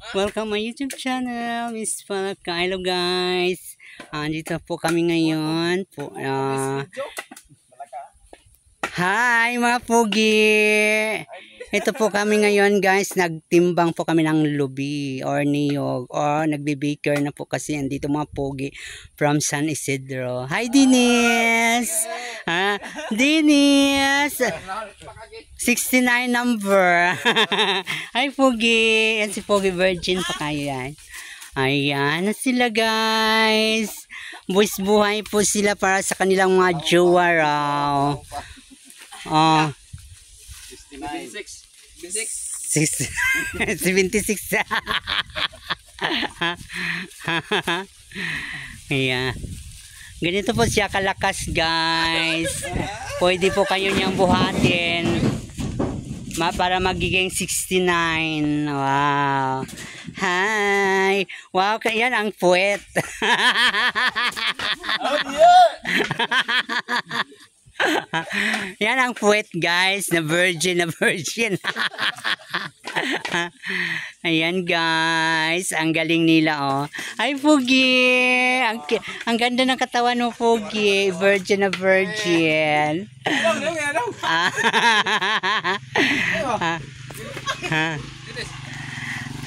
Welcome my YouTube channel, Miss Palaka. Hello guys. Dito po kami ngayon. Hi mga pogi. Ito po kami ngayon guys. Nagtimbang po kami ng lubi or niyog or nagbe-baker na po kasi andito mga pogi from San Isidro. Hi Dinis. Dinis. 69 number. Hi Pogi. Yan si Pogi Virgin pa kayo yan. Ayan na sila guys. Buwis buhay po sila para sa kanilang mga jowa raw. Oh. 76. 76. Ayan. Ganito po siya kalakas guys. Pwede po kayo niyang buhatin para magiging 69. Wow. Hi. Wow, yan ang puwet. Yan ang puwet guys, na virgin. Ayan guys, ang galing nila oh. Ay Pogi, ang ganda ng katawan mo Pogi, virgin na virgin.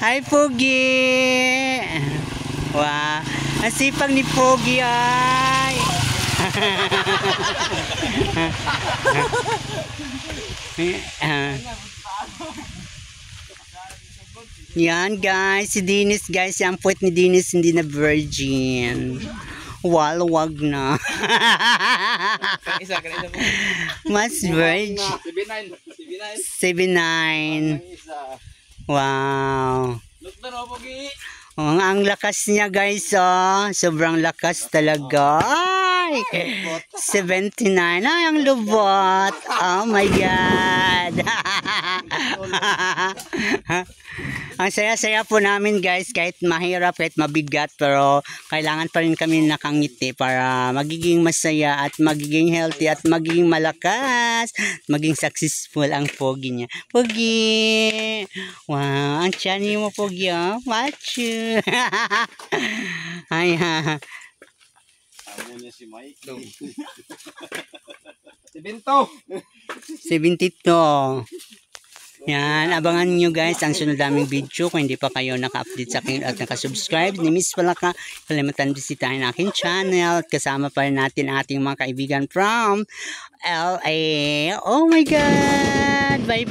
Hi Pogi. Wow, ang sipag ni Pogi ay. Yan guys, si Dinis guys, ang puwet ni Dinis hindi na virgin. Wag na. Mas virgin. 79. Wow. Oh, ang lakas niya guys, oh. Sobrang lakas talaga. Ay, 79. Ay, ang lubot. Oh my God. Ang saya-saya po namin guys, kahit mahirap, kahit mabigat, pero kailangan pa rin kami nakangiti para magiging masaya at magiging healthy at magiging malakas, maging successful ang Pogi niya. Pogi! Wow, ang tiyan mo Pogi, oh. Macho! Ay, ha. Amo niya si Mike. 72. Yan, abangan nyo guys ang sunod naming video. Kung hindi pa kayo naka-update sa akin at naka-subscribe ni Miss Palaka, kalimutan bisitahin aking channel at kasama pa rin natin ating mga kaibigan from LA. Oh my God! Bye.